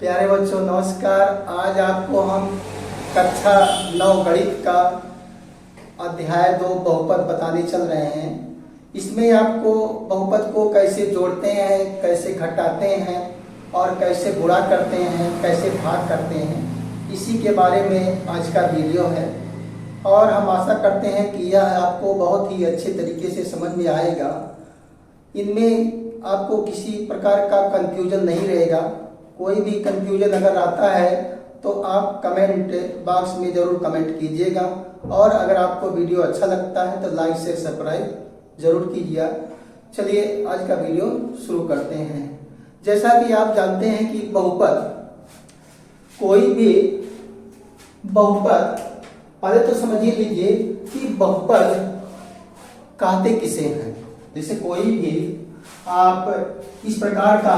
प्यारे बच्चों नमस्कार। आज आपको हम कक्षा 9 गणित का अध्याय 2 बहुपद बताने चल रहे हैं। इसमें आपको बहुपद को कैसे जोड़ते हैं, कैसे घटाते हैं और कैसे गुणा करते हैं, कैसे भाग करते हैं, इसी के बारे में आज का वीडियो है। और हम आशा करते हैं कि यह आपको बहुत ही अच्छे तरीके से समझ में आएगा। इनमें आपको किसी प्रकार का कंफ्यूजन नहीं रहेगा। कोई भी कंफ्यूजन अगर आता है तो आप कमेंट बॉक्स में ज़रूर कमेंट कीजिएगा। और अगर आपको वीडियो अच्छा लगता है तो लाइक शेयर सब्सक्राइब जरूर कीजिएगा। चलिए आज का वीडियो शुरू करते हैं। जैसा कि आप जानते हैं कि बहुपद, कोई भी बहुपद, पहले तो समझिए लीजिए कि बहुपद कहते किसे हैं। जैसे कोई भी आप इस प्रकार का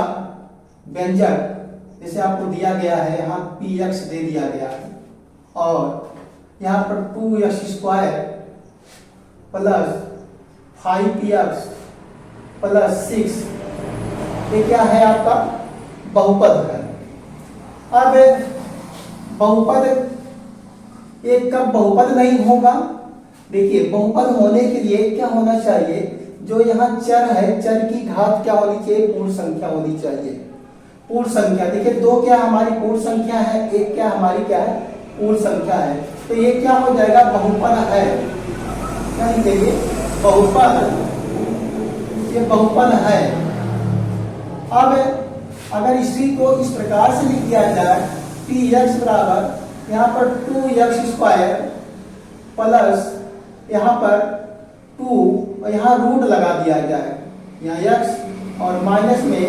व्यंजक जैसे आपको दिया गया है, यहाँ px दे दिया गया है और यहाँ पर 2x² प्लस 5px प्लस 6, ये क्या है आपका बहुपद है। अब बहुपद एक का बहुपद नहीं होगा। देखिए बहुपद होने के लिए क्या होना चाहिए, जो यहाँ चर है, चर की घात क्या होनी चाहिए, पूर्ण संख्या होनी चाहिए। पूर्ण संख्या, देखिए 2 क्या हमारी पूर्ण संख्या है, 1 क्या हमारी क्या है पूर्ण संख्या है। तो ये क्या हो जाएगा, बहुपद है। क्या लिखेंगे, बहुपद, ये बहुपद है। अब अगर इसी को इस प्रकार से लिख दिया जाए, px बराबर यहाँ पर 2x² प्लस यहाँ पर 2 और यहाँ रूट लगा दिया जाए, यहाँ x और माइनस में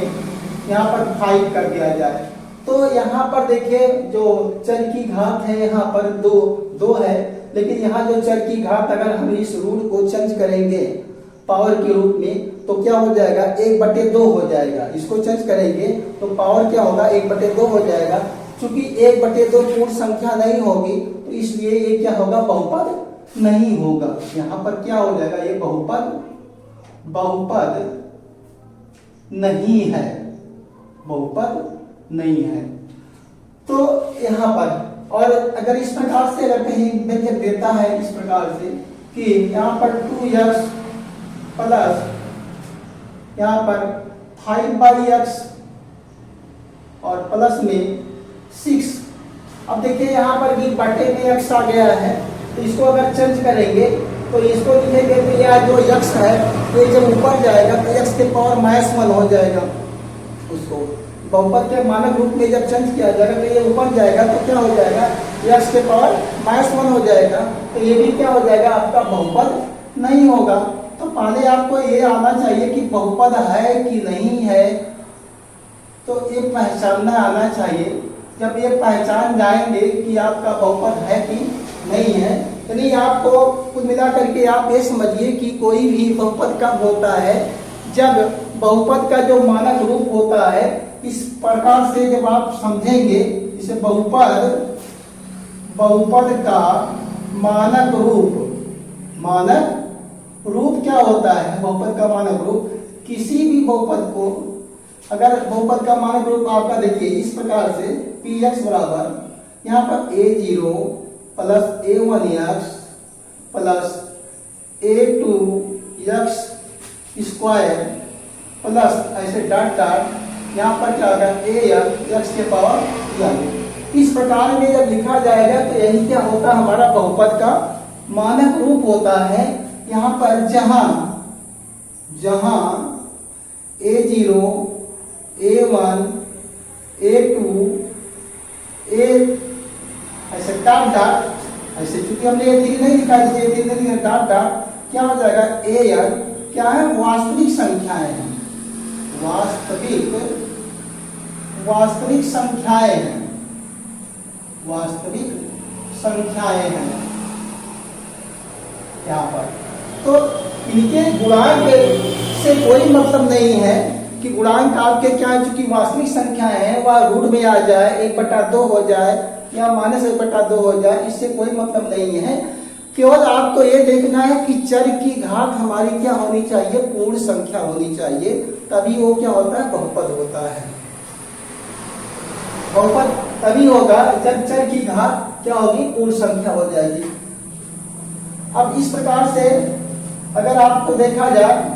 यहाँ पर 5 कर दिया जाए। तो यहाँ पर देखिए जो चर की घात है यहाँ पर 2 है, लेकिन यहाँ जो चर की घात अगर हम इस रूट को चेंज करेंगे पावर के रूप में तो क्या हो जाएगा, 1/2 हो जाएगा। इसको चेंज करेंगे तो पावर क्या होगा, 1/2 हो जाएगा। चूंकि 1/2 पूर्ण संख्या नहीं होगी तो इसलिए ये क्या होगा, बहुपद नहीं होगा। यहाँ पर क्या हो जाएगा, ये बहुपद नहीं है, बहुपद नहीं है। तो यहाँ पर, और अगर इस प्रकार से अगर कहीं व्यंजक देता है इस प्रकार से कि यहाँ पर 2x प्लस यहाँ पर 5x और प्लस में 6। अब देखिए यहाँ पर भी बटे में x आ गया है, तो इसको अगर चेंज करेंगे तो इसको लिखेंगे तो यह जो x है ये जब ऊपर जाएगा तो x के पावर -1 हो जाएगा। उसको बहुपद के मानक रूप में जब चेंज किया जाएगा तो ये ऊपर जाएगा तो क्या हो जाएगा, x के पावर -1 हो जाएगा। तो ये भी क्या हो जाएगा, आपका बहुपद नहीं होगा। तो पहले आपको ये आना चाहिए कि बहुपद है कि नहीं है, तो ये पहचानना आना चाहिए। जब ये पहचान जाएंगे कि आपका बहुपद है कि नहीं है, यानी आपको कुल मिला करके आप ये समझिए कि कोई भी बहुपद कब होता है, जब बहुपद का जो मानक रूप होता है इस प्रकार से जब आप समझेंगे, इसे बहुपद का मानक रूप क्या होता है। बहुपद का मानक रूप, किसी भी बहुपद को, अगर बहुपद का मानक रूप आपका देखिए इस प्रकार से, px बराबर यहाँ पर a0 plus a1x plus a2x² plus ऐसे डॉट यहाँ पर क्या होगा, an x के पावर n। इस प्रकार में जब लिखा जाएगा तो यही क्या होता है, हमारा बहुपद का मानक रूप होता है। यहाँ पर जहां a0 a1 a2 ऐसे डॉट ऐसे, क्योंकि हमने ये 3 नहीं लिखा, डॉट क्या हो जाएगा, an क्या है, वास्तविक संख्याएं हैं, वास्तविक संख्याएं हैं यहाँ पर। तो इनके गुणांक से कोई मतलब नहीं है कि गुणांक आपके क्या है, चूंकि वास्तविक संख्याएं हैं वह रूट में आ जाए, 1/2 हो जाए या -1/2 हो जाए, इससे कोई मतलब नहीं है। केवल आपको ये देखना है कि चर की घात हमारी क्या होनी चाहिए, पूर्ण संख्या होनी चाहिए, तभी वो क्या होता है, बहुपद होता है। बहुपद तभी होगा जब चर की घात क्या होगी, पूर्ण संख्या हो जाएगी। अब इस प्रकार से अगर आपको देखा जाए,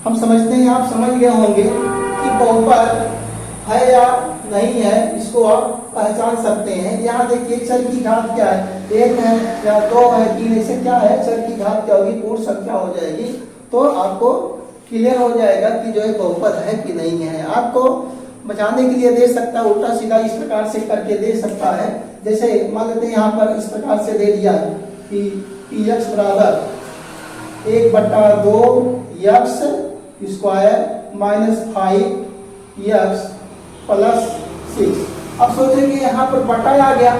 हम समझते हैं, आप समझ गए होंगे कि बहुपद है या नहीं है, इसको आप पहचान सकते हैं। यहाँ देखिए चर की घात क्या है, 1 है या 2 है, 3, ऐसे क्या है, चर की घात क्या होगी, पूर्ण संख्या हो जाएगी। तो आपको क्लियर हो जाएगा कि जो है बहुपद है कि नहीं है। आपको बचाने के लिए दे सकता है, उल्टा सीधा इस प्रकार से करके दे सकता है। जैसे मान लेते हैं यहाँ पर इस प्रकार से दे दिया कि px बराबर 1/2 x square minus 5x plus 6। अब सोचेंगे यहाँ पर बटा आ गया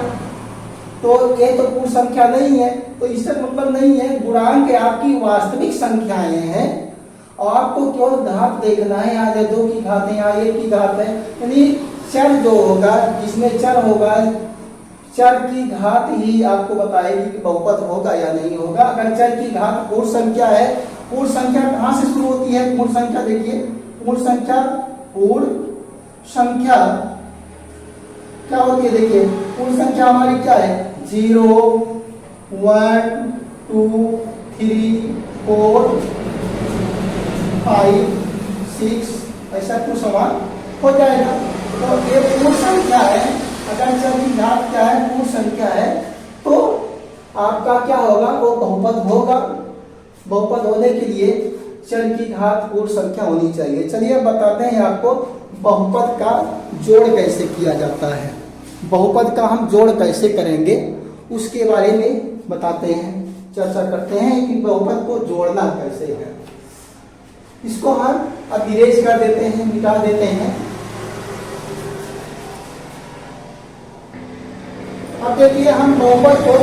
तो ये तो पूर्ण संख्या नहीं है, तो इससे मतलब नहीं है, गुणांक आपकी वास्तविक संख्याएं हैं और आपको केवल घात देखना है। यहाँ 2 की घात है, यहाँ 1 की घात है, यानी चर जो होगा, जिसमें चर होगा, चर की घात ही आपको बताएगी कि बहुपद होगा या नहीं होगा। अगर चर की घात पूर्ण संख्या है, पूर्ण संख्या कहाँ से शुरू होती है, पूर्ण संख्या देखिए, पूर्ण संख्या क्या होती है, देखिए पूर्ण संख्या हमारी क्या है, 0 1 2 3 4 5 6 ऐसा कुछ समान हो जाएगा। तो ये पूर्ण संख्या है। अगर चर की घात क्या है, पूर्ण संख्या है, तो आपका क्या होगा, वो बहुपद होगा। बहुपद होने के लिए चर की घात पूर्ण संख्या होनी चाहिए। चलिए बताते हैं आपको बहुपद का जोड़ कैसे किया जाता है। बहुपद का हम जोड़ कैसे करेंगे उसके बारे में बताते हैं, चर्चा करते हैं कि बहुपद को जोड़ना कैसे है। इसको हम अब इरेज कर देते हैं, मिटा देते हैं। अब देखिए हम बहुपद को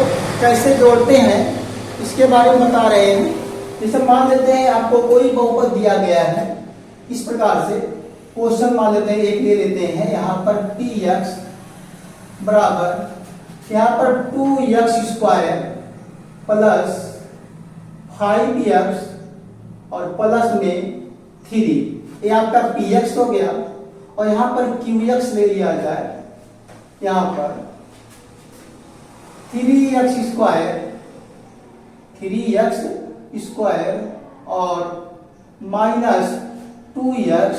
कैसे जोड़ते हैं इसके बारे में बता रहे हैं। जैसे मान लेते हैं आपको कोई बहुपद दिया गया है, इस प्रकार से क्वेश्चन मान लेते हैं, एक ले लेते हैं। यहाँ पर px बराबर यहाँ पर 2x स्क्वायर प्लस 5x और प्लस में 3, ये आपका px हो गया। और यहाँ पर qx ले लिया जाए, यहाँ पर 3x स्क्वायर और माइनस 2x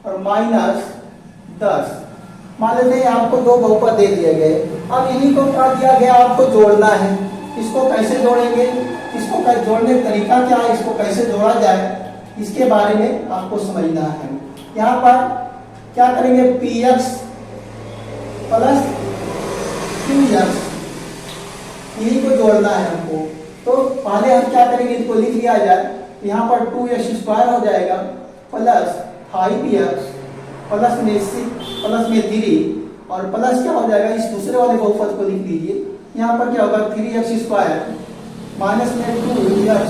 और माइनस 10। मान लेते हैं आपको 2 बहुपद दे दिए गए। अब इन्हीं को क्या दिया गया, आपको जोड़ना है। इसको कैसे जोड़ेंगे, इसको जोड़ने का तरीका क्या है, इसको कैसे जोड़ा जाए, इसके बारे में आपको समझना है। यहाँ पर क्या करेंगे, px प्लस 2x, इन्हीं को जोड़ना है हमको। तो पहले हम क्या करेंगे, इसको लिख लिया जाए। यहाँ पर 2x स्क्वायर हो जाएगा प्लस 5x प्लस में 3 और प्लस क्या हो जाएगा, इस दूसरे वाले बहुपद को लिख लीजिए। यहाँ पर क्या होगा, 3x स्क्वायर माइनस में 2x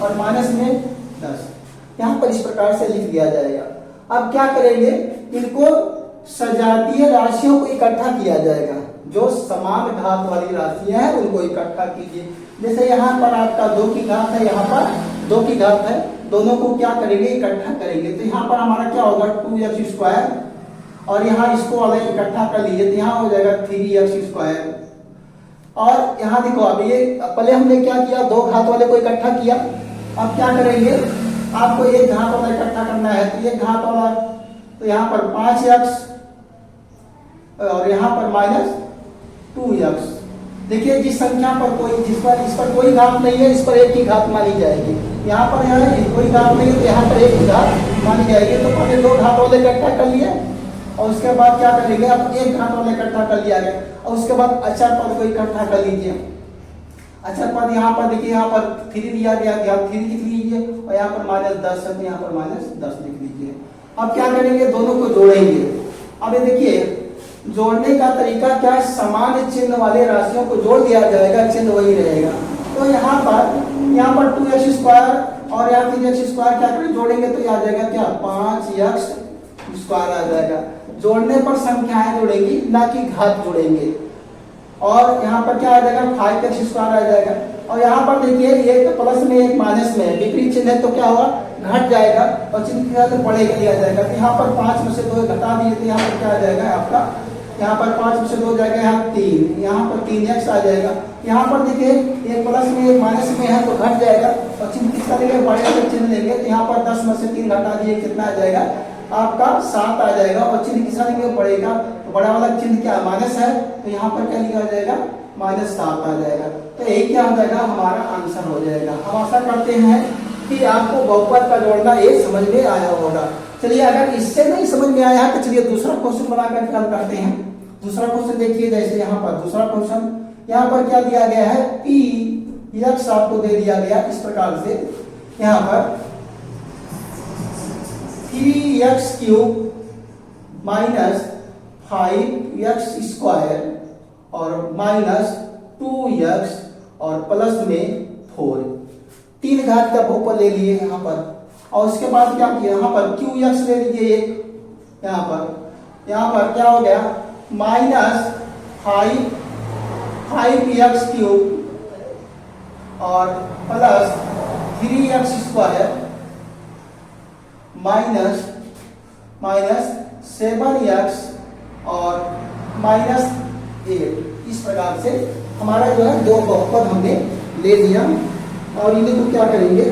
और माइनस में 10। यहाँ पर इस प्रकार से लिख दिया जाएगा। अब क्या करेंगे, इनको सजातीय राशियों को इकट्ठा किया जाएगा। जो समान घात वाली राशियां हैं उनको इकट्ठा कीजिए। जैसे यहाँ पर आपका 2 की घात है, यहाँ पर 2 की घात है, दोनों को क्या करेंगे, इकट्ठा करेंगे। तो यहाँ पर हमारा क्या होगा, 2x स्क्वायर और यहाँ इसको वाले इकट्ठा कर लीजिए, तो यहाँ हो जाएगा 3x स्क्वायर। और यहाँ देखो, अब ये पहले हमने क्या किया, 2 घात वाले को इकट्ठा किया। अब क्या करेंगे, आपको एक घात वाला इकट्ठा करना है, तो एक घात वाला, तो यहाँ पर 5x और यहाँ पर माइनस 2x। देखिए जिस संख्या पर कोई, इस पर कोई घात नहीं है, इस पर 1 की घात मानी जाएगी। यहाँ पर कोई घात नहीं है, तो यहाँ पर 1 की घात मानी जाएगी। तो पहले 2 घात वाले इकट्ठा कर लिए और उसके बाद क्या करेंगे, अब 1 घात वाले इकट्ठा कर लिया गया और उसके बाद अचर पद को इकट्ठा कर लीजिए। अचर पद यहाँ पर देखिए, यहाँ पर 3 दिया गया, यहाँ 3 लिख लीजिए और यहाँ पर माइनस 10 है, तो यहाँ पर माइनस 10 लिख लीजिए। अब क्या करेंगे, दोनों को जोड़ेंगे। अब ये देखिए जोड़ने का तरीका क्या है, समान चिन्ह वाले राशियों को जोड़ दिया जाएगा, चिन्ह वही रहेगा। तो यहाँ पर 2x स्क्वायर और यहाँ 3x स्क्वायर क्या करें, जोड़ेंगे तो आ जाएगा क्या, 5x स्क्वायर आ जाएगा। जोड़ने पर संख्याएं जोड़ेंगी, ना कि घात जोड़ेंगे। और यहाँ पर क्या आ जाएगा, 5x स्क्वायर आ जाएगा। और यहाँ पर देखिए एक प्लस में एक माइनस में है, विपरीत चिन्ह है तो क्या होगा, घट जाएगा और चिन्ह के साथ बढ़ेगा दिया जाएगा। तो यहाँ पर 5 में से 2 घटा दिए तो यहाँ पर क्या आ जाएगा आपका, यहाँ पर 5 में से 2 जाएगा, यहाँ 3, यहाँ पर 3x आ जाएगा। यहाँ पर देखिए एक प्लस में एक माइनस में है तो घट जाएगा और चिन्ह किसका लेंगे, बड़े का चिन्ह लेंगे। तो यहाँ पर 10 में से 3 घटा दिए कितना आ जाएगा आपका 7 आ जाएगा और चिन्ह किसका लेंगे, बढ़ेगा। तो बड़ा वाला चिन्ह क्या माइनस है तो यहाँ पर क्या लिखा जाएगा, -7 आ जाएगा। तो यही क्या हो जाएगा, हमारा आंसर हो जाएगा। हम आशा करते हैं कि आपको बहुपद का जोड़ना ये समझ में आया होगा। चलिए अगर इससे नहीं समझ में आया है तो चलिए दूसरा क्वेश्चन बनाकर हल करते हैं। दूसरा क्वेश्चन देखिए, जैसे यहाँ पर दूसरा क्वेश्चन, यहाँ पर क्या दिया गया है, p x आपको दे दिया गया इस प्रकार से। यहाँ पर 3x³ - 5x² और -2x और प्लस में 4, 3 घात का बहुपद ले लिए यहाँ पर। और उसके बाद क्या किया, यहाँ पर qx ले लीजिए एक, यहाँ पर क्या हो गया, -5x³ और प्लस 3x² -7x और -8। इस प्रकार से हमारा जो है 2 बहुपद हमने ले लिया और इन्हीं को क्या करेंगे,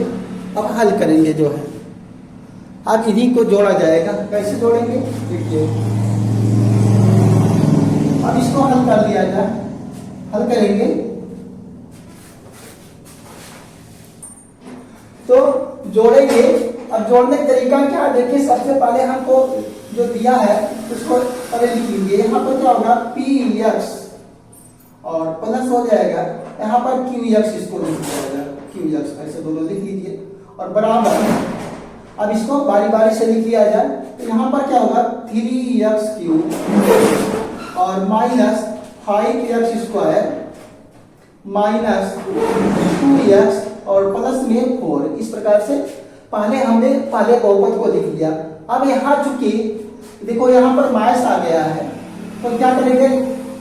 अब हल करेंगे जो है। अब इन्हीं को जोड़ा जाएगा, कैसे जोड़ेंगे देखिए। अब इसको हल कर लिया जाए, हल करेंगे तो जोड़ेंगे। अब जोड़ने का तरीका क्या है देखिए, सबसे पहले हमको जो दिया है उसको पहले लिख लीजिए। यहाँ पर क्या होगा, px और प्लस हो जाएगा, यहाँ पर qx इसको लिख जाएगा, qx ऐसे दोनों लिख लीजिए और बराबर। अब इसको बारी बारी से लिख लिया जाए तो यहाँ पर क्या होगा, 3x³ और -5x² -2x और प्लस में 4। इस प्रकार से पहले हमने बहुपद को लिख लिया। अब यहाँ चूंकि देखो यहाँ पर माइनस आ गया है तो क्या करेंगे,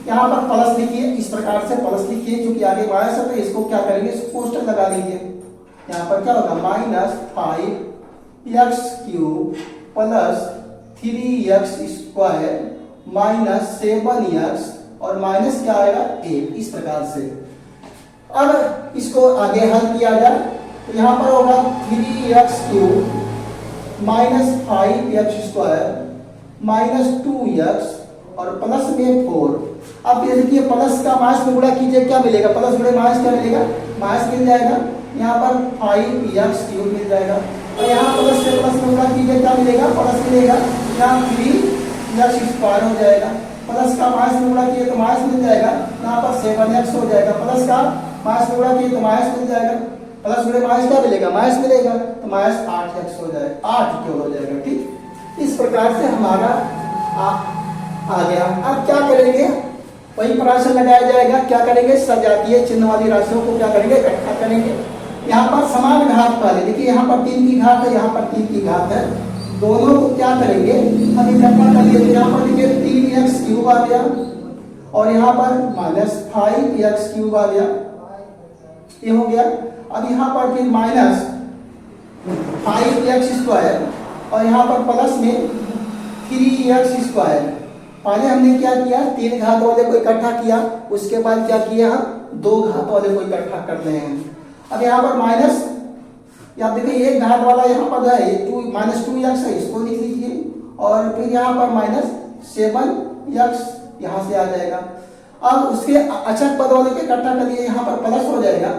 यहाँ पर प्लस लिखिए, इस प्रकार से प्लस लिखिए, क्योंकि आगे माइनस है तो इसको क्या करेंगे, इसको पोस्टर लगा लीजिए। यहाँ पर क्या होगा, -5x³ प्लस 3x² -7x और माइनस क्या आएगा 8। इस प्रकार से अब इसको आगे हल किया जाए तो यहाँ पर होगा 3x³ -5x² -2x और प्लस में 4। अब ये देखिए प्लस का माइनस में गुणा कीजिए, क्या मिलेगा, प्लस गुणे माइनस क्या मिलेगा, माइनस मिल जाएगा। यहाँ पर 5x³ मिल जाएगा और यहाँ प्लस से प्लस में गुणा कीजिए, क्या मिलेगा, प्लस मिलेगा। यहाँ 3x² हो जाएगा, प्लस का माइनस में गुणा किए तो माइनस मिल जाएगा। यहाँ पर 7x हो जाएगा, प्लस का माइनस में गुणा किए तो माइनस मिल जाएगा, प्लस गुणे माइनस क्या मिलेगा, माइनस मिलेगा, तो -8x हो जाएगा, 8 क्यों हो जाएगा। ठीक, इस प्रकार से हमारा आ गया। अब क्या करेंगे, वही प्राचल लगाया जाएगा। क्या करेंगे, सजातीय चिन्ह वाली राशियों को क्या करेंगे, इकट्ठा करेंगे। यहाँ पर समान घात वाले देखिए, यहाँ पर 3 की घात है, यहाँ पर 3 की घात है, दोनों को क्या करेंगे हम इकट्ठा कर लिए। यहाँ पर देखिए 3x³ आ गया और यहाँ पर -5x³ आ गया, ये हो गया। अब यहाँ पर फिर -5x² और यहाँ पर प्लस में 3x²। पहले हमने क्या किया, 3 घात वाले को इकट्ठा किया, उसके बाद क्या किया, हम 2 घात वाले को इकट्ठा कर रहे हैं। अब यहाँ पर माइनस, या देखिए 1 घात वाला यहाँ पर है, -2x है, इसको लिख लीजिए और फिर यहाँ पर -7x यहाँ से आ जाएगा। अब उसके अचक पद वाले को इकट्ठा कर लिए, यहाँ पर प्लस हो जाएगा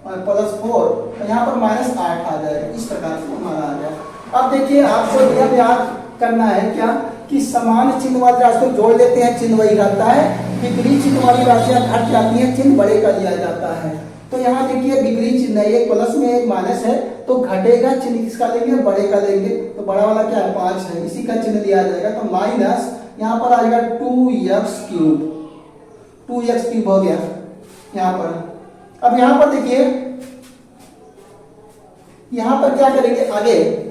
और +4 यहाँ पर -8 आ जाएगा। इस प्रकार से हमारा आ गया। अब देखिए आपको यह याद करना है क्या कि समान चिन्ह वाली राशि को जोड़ लेते हैं, चिन्ह वही रहता है। विपरीत चिन्ह वाली राशियां घट जाती हैं, चिन्ह बड़े का लिया जाता है। तो यहाँ देखिए विपरीत चिन्ह है, एक प्लस में एक माइनस है तो घटेगा चिन्ह किसका लेंगे, बड़े का लेंगे। तो बड़ा वाला क्या है 5 है, इसी का चिन्ह लिया जाएगा। तो माइनस यहाँ पर आ जाएगा 2x³ 2x³ हो गया यहाँ पर। अब यहाँ पर देखिए, यहाँ पर क्या करेंगे आगे,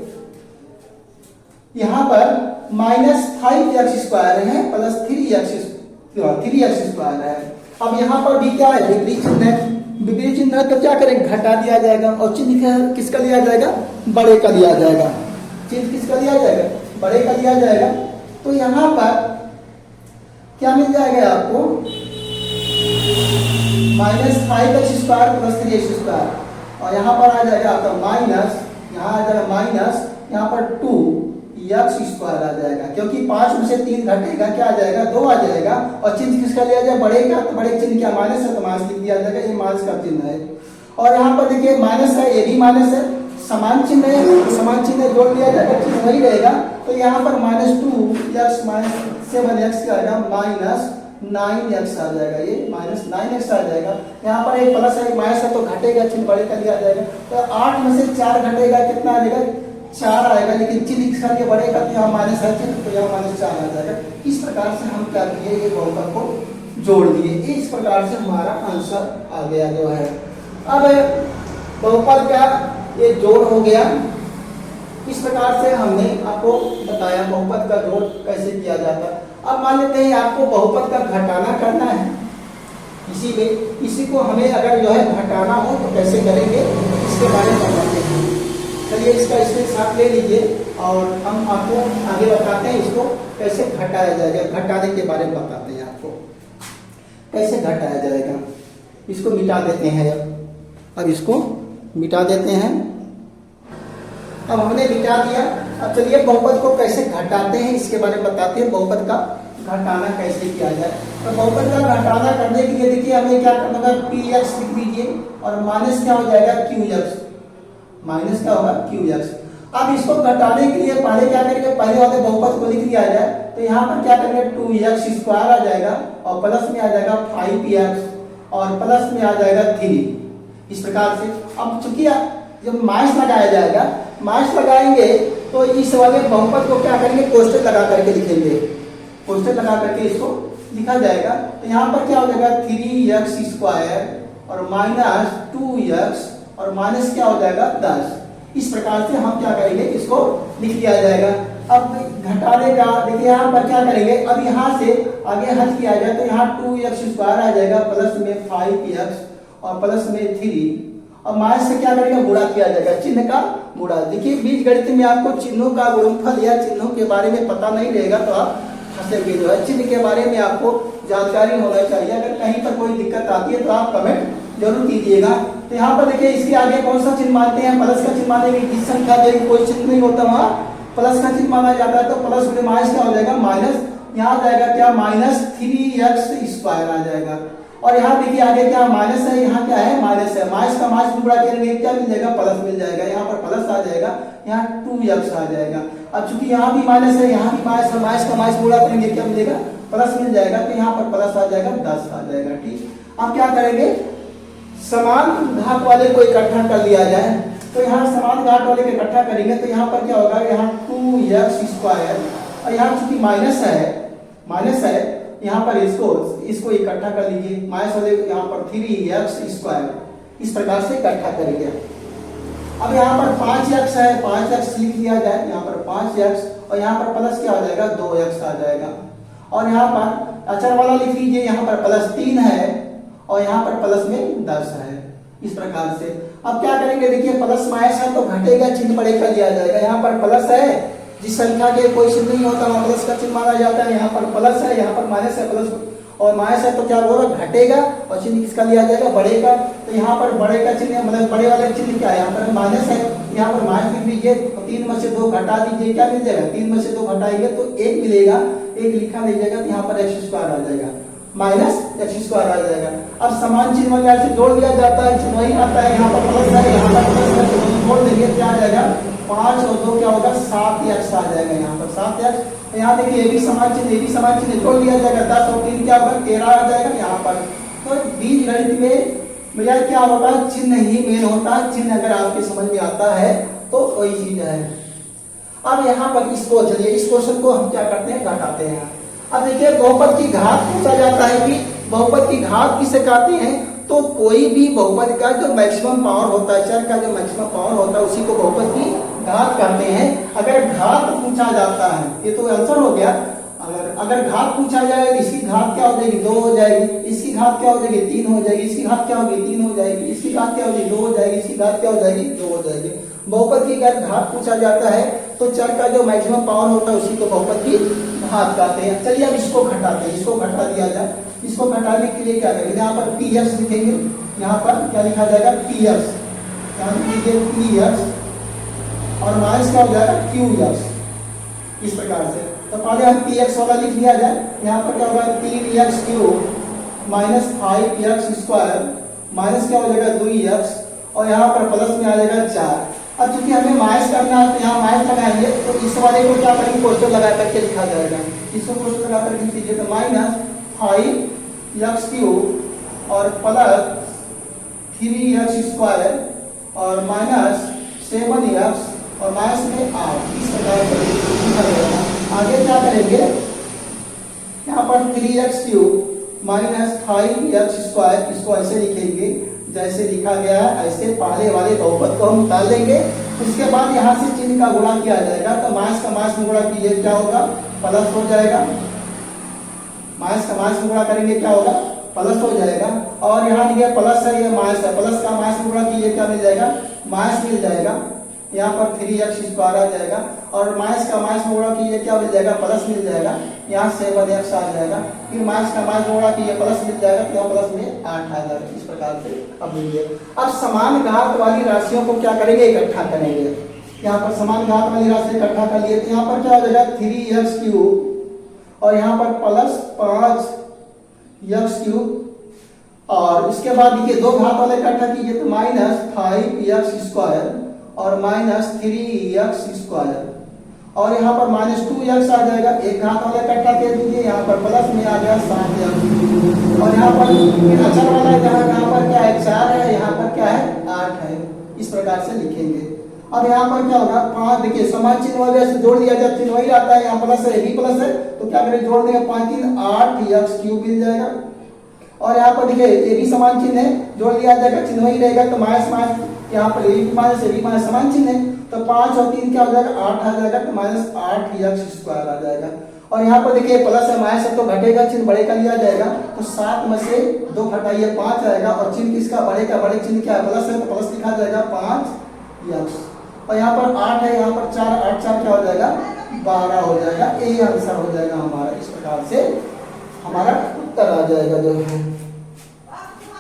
यहाँ पर -5x² है प्लस 3x² है। अब यहाँ पर भी क्या है, विपरीत चिन्ह है, विपरीत चिन्ह है तो क्या करेंगे, घटा दिया जाएगा। और चिन्ह किसका लिया जाएगा, बड़े का लिया जाएगा। चिन्ह किसका लिया जाएगा, बड़े का लिया जाएगा। तो यहाँ पर क्या मिल जाएगा आपको, -5x² + 3x²। और यहाँ पर आ जाएगा आपका माइनस, यहाँ आ जाएगा माइनस, यहाँ पर 2x² आ जाएगा, क्योंकि 5 में से 3 घटेगा, क्या आ जाएगा, 2 आ जाएगा। और चिन्ह किसका लिया जाए, बड़े का। तो बड़े चिन्ह क्या, माइनस है, तो माइनस लिख दिया जाएगा, ये माइनस का चिन्ह है। और यहाँ पर देखिए माइनस है, ये भी माइनस है, समान चिन्ह है, समान चिन्ह जोड़ दिया जाएगा, चिन्ह वही रहेगा। तो यहाँ पर -2x - 7x क्या आएगा, -9x आ जाएगा, ये -9x आ जाएगा। यहाँ पर एक प्लस है, एक माइनस है, तो घटेगा, चिन्ह बड़े का लिया जाएगा। तो 8 में से 4 घटेगा, कितना आ जाएगा, 4 आएगा। लेकिन चिन्ह किसका लिए बड़े का, तो यहाँ माइनस है चिन्ह, तो यहाँ -4 आ जाएगा। इस प्रकार से हम क्या किए, ये बहुपद को जोड़ दिए। इस प्रकार से हमारा आंसर आ गया जो है। अब बहुपद का ये जोड़ हो गया। इस प्रकार से हमने आपको बताया बहुपद का जोड़ कैसे किया जाता है। अब मान लेते हैं आपको बहुपद का घटाना करना है, इसी को हमें अगर जो है घटाना हो तो कैसे करेंगे, इसके बारे में बताते हैं। चलिए इसका स्क्रीनशॉट ले लीजिए और हम आपको आगे बताते हैं इसको कैसे घटाया जाएगा। घटाने के बारे में बताते हैं आपको कैसे घटाया जाएगा। इसको मिटा देते हैं, अब इसको मिटा देते हैं। अब हमने मिटा दिया। अब चलिए बहुपद को कैसे घटाते हैं इसके बारे में बताते हैं, बहुपद का घटाना कैसे किया जाए। तो बहुपद का घटाना करने के लिए देखिए हमें क्या करना होगा, px लिख दीजिए और माइनस क्या हो जाएगा, qx, माइनस क्या होगा, qx। अब इसको घटाने के लिए पहले क्या करेंगे, पहले वाले बहुपद को लिख दिया जाए। तो यहाँ पर क्या करेंगे, 2x² आ जाएगा और प्लस में आ जाएगा 5x और प्लस में आ जाएगा 3। इस प्रकार से अब चूंकि जब माइनस लगाया जाएगा, माइनस लगाएंगे तो इस वाले बहुपद को क्या करेंगे, कोष्ठक लगा करके लिखेंगे, कोष्ठक लगा करके इसको लिखा जाएगा। तो यहाँ पर क्या हो जाएगा, 3x² और -2x और माइनस क्या हो जाएगा, 10। इस प्रकार से हम क्या करेंगे, इसको लिख दिया जाएगा। अब घटाने का देखिए यहाँ पर क्या करेंगे, अब यहाँ से आगे हल किया जाए तो यहाँ 2x² आ जाएगा, प्लस में 5x और प्लस में 3 और माइनस से क्या करेंगे, गुणा किया जाएगा, चिन्ह का गुणा। देखिए बीज गणित में आपको चिन्हों का गुणनफल या चिन्हों के बारे में पता नहीं रहेगा तो आप फंसेंगे जो है। चिन्ह के बारे में आपको जानकारी होना चाहिए। अगर कहीं पर कोई दिक्कत आती है तो आप कमेंट जरूर कीजिएगा। तो यहाँ पर देखिए इसके आगे कौन सा चिन्ह मानते हैं, प्लस का चिन्ह मानेंगे। जिस संख्या में कोई चिन्ह नहीं होता वहाँ प्लस का चिन्ह माना जाता है। तो प्लस में माइनस क्या हो जाएगा, माइनस, यहाँ जाएगा क्या, -3x² आ जाएगा। और यहाँ देखिए आगे क्या माइनस है, यहाँ क्या है, माइनस है। माइनस का माइनस गुणा करेंगे क्या मिल जाएगा, प्लस मिल जाएगा। यहाँ पर प्लस आ जाएगा, यहाँ 2x आ जाएगा। अब चूंकि यहाँ भी माइनस है, यहाँ भी माइनस है, माइनस का माइनस गुणा करेंगे क्या मिलेगा, प्लस मिल जाएगा। तो यहाँ पर प्लस आ जाएगा, 10 आ जाएगा। ठीक, अब क्या करेंगे, समान घात वाले को इकट्ठा कर लिया जाए। तो यहाँ समान घात वाले को इकट्ठा करेंगे तो यहाँ पर क्या होगा, यहाँ 2x² और यहाँ चूंकि माइनस है यहाँ पर इसको इकट्ठा कर लीजिए। माइनस वाले यहाँ पर 3x², इस प्रकार से इकट्ठा करेंगे। अब यहाँ पर 5x है, 5x लिख दिया जाए, यहाँ पर 5x और यहाँ पर प्लस क्या आ जाएगा, 2x आ जाएगा। और यहाँ पर अचर वाला लिख लीजिए, यहाँ पर +3 है और यहाँ पर प्लस में 10 है। इस प्रकार से अब क्या करेंगे, देखिए प्लस माइनस है तो घटेगा, चिन्ह बड़े का लिया जाएगा। यहाँ पर प्लस है, जिस संख्या के कोई चिन्ह नहीं होता वहाँ प्लस का चिन्ह माना जाता है। यहाँ पर प्लस है, यहाँ पर माइनस है, प्लस और माइनस है तो क्या होगा, घटेगा और चिन्ह किसका लिया जाएगा, बड़े का। तो यहाँ पर बड़े का चिन्ह मतलब बड़े वाले चिन्ह क्या है, यहाँ पर माइनस है, यहाँ पर माइनस लिख लीजिए। 3 में से 2 घटा दीजिए, क्या मिल जाएगा, 3 में से 2 घटाएंगे तो 1 मिलेगा, 1 लिखा नहीं जाएगा। तो यहाँ पर x² आ जाएगा, -x² आ जाएगा। अब समान चिन्ह वगैरह से जोड़ दिया जाता है, चिन्ह वही आता है। यहाँ पर प्लस है, यहाँ पर प्लस है, तो जोड़ देंगे क्या आ जाएगा, 5 और 2 क्या होगा, 7x आ जाएगा। यहाँ पर 7x। यहाँ देखिए ये भी समान चिन्ह जोड़ दिया जाएगा, 10 और 3 क्या होगा, 13 आ जाएगा यहाँ पर। तो बीज गणित में भैया क्या होता है, चिन्ह ही मेन होता है। चिन्ह अगर आपके समझ में आता है तो वही चीज है। अब यहाँ पर इसको चलिए, इस क्वेश्चन को हम क्या करते हैं, घटाते हैं। अब देखिए बहुपद की घात पूछा जाता है कि बहुपद की घात किसे कहते हैं। तो कोई भी बहुपद का जो मैक्सिमम पावर होता है, चर का जो मैक्सिमम पावर होता है, उसी को बहुपद की घात कहते हैं। अगर घात पूछा जाता है, ये तो आंसर हो गया, अगर घात पूछा जाए तो इसकी घात क्या हो जाएगी, 2 हो जाएगी, इसकी घात क्या हो जाएगी, 3 हो जाएगी, इसकी घात क्या होगी, 3 हो जाएगी, इसकी घात क्या हो जाएगी, 2 हो जाएगी, इसकी घात क्या हो जाएगी, 2 हो जाएगी। बहुपद की अगर घात पूछा जाता है तो चर का जो मैक्सिमम पावर होता है उसी को बहुपद की घात कहते हैं। चलिए अब इसको घटाते हैं, इसको घटा दिया जाए। इसको घटाने के लिए क्या करेंगे, यहाँ पर पी एक्स लिखेंगे, यहाँ पर क्या लिखा जाएगा, पी एक्स, यहाँ लिखिए पी एक्स और माइनस क्या हो जाएगा, क्यू एक्स, इस प्रकार से। तो पहले हम पी एक्स वाला लिख लिया जाए। यहाँ पर क्या होगा, 3x cube minus 5x square minus क्या हो जाएगा, 2x और यहाँ पर प्लस में आ जाएगा 4। अब चूंकि हमें माइनस करना है तो यहाँ माइनस लगाएंगे, तो इस वाले को क्या करेंगे, क्वेश्चन लगा करके लिखा जाएगा। इसको क्वेश्चन लगा करके लिख लीजिए, तो माइनस 5x क्यूब और प्लस 3x स्क्वायर और माइनस 7x और माइनस में 8, इस प्रकार से लिखा जाएगा। आगे क्या करेंगे, यहाँ पर 3x cube minus 5x square, इसको ऐसे लिखेंगे जैसे लिखा गया है, ऐसे पहले वाले बहुपद को हम निकाल लेंगे। उसके बाद यहाँ से चिन्ह का गुणा किया जाएगा, तो माइनस का माइनस में गुणा कीजिए क्या होगा, प्लस हो जाएगा। माइनस का माइनस में गुणा करेंगे क्या होगा, प्लस हो जाएगा। और यहाँ देखिए प्लस है, ये माइनस है, प्लस का माइनस में गुणा कीजिए क्या मिल जाएगा, माइनस मिल जाएगा। यहाँ पर 3x स्क्वायर आ जाएगा और माइनस का माइनस में गुणा कीजिए क्या मिल जाएगा, प्लस मिल जाएगा। यहाँ 7x आ जाएगा, फिर माइनस का माइनस में गुणा कीजिए प्लस मिल जाएगा, तो यहाँ प्लस में 8 आ जाएगा। इस प्रकार से अब लीजिए। अब समान घात वाली राशियों को क्या करेंगे, इकट्ठा करेंगे। यहाँ पर समान घात वाली राशि इकट्ठा कर लिए, तो यहाँ पर क्या हो जाएगा, 3x क्यूब और यहाँ पर प्लस 5x क्यूब और इसके बाद देखिए दो घात वाले इकट्ठा कीजिए, तो माइनस 5x स्क्वायर और माइनस 3x स्क्वायर और यहाँ पर माइनस 2x आ जाएगा। एक घात वाला इकट्ठा कर दीजिए, यहाँ पर प्लस में आ गया 7x और यहाँ पर अचर वाला यहाँ पर क्या है, 4 है, यहाँ पर क्या है, 8 है। इस प्रकार से लिखेंगे। अब यहाँ पर क्या होगा, 5 देखिए समान चिन्ह वजह से जोड़ दिया जाए, चिन्ह वही रहता है, यहाँ प्लस है, भी प्लस है, तो क्या करें, जोड़ देंगे, 5 3 8x क्यूब मिल जाएगा। और यहाँ पर देखिए ये भी समान चिन्ह है, जोड़ दिया जाएगा, चिन्ह वही रहेगा, तो माइनस माइनस यहाँ पर ए माइनस ए बी माइनस समान चिन्ह है, तो 5 और 3 क्या हो जाएगा, 8 आ जाएगा, तो माइनस 8x स्क्वायर आ जाएगा। और यहाँ पर देखिए प्लस है माइनस है तो घटेगा, चिन्ह बड़े का लिया जाएगा, तो 7 में से 2 घटाइए 5 आएगा और चिन्ह किसका, बड़े का, बड़े चिन्ह क्या है, प्लस है, तो प्लस लिखा जाएगा 5x और यहाँ पर 8 है, यहाँ पर 4, 8 4 क्या हो जाएगा, 12 हो जाएगा। ये आंसर हो जाएगा हमारा। इस प्रकार से हमारा उत्तर आ जाएगा जो है।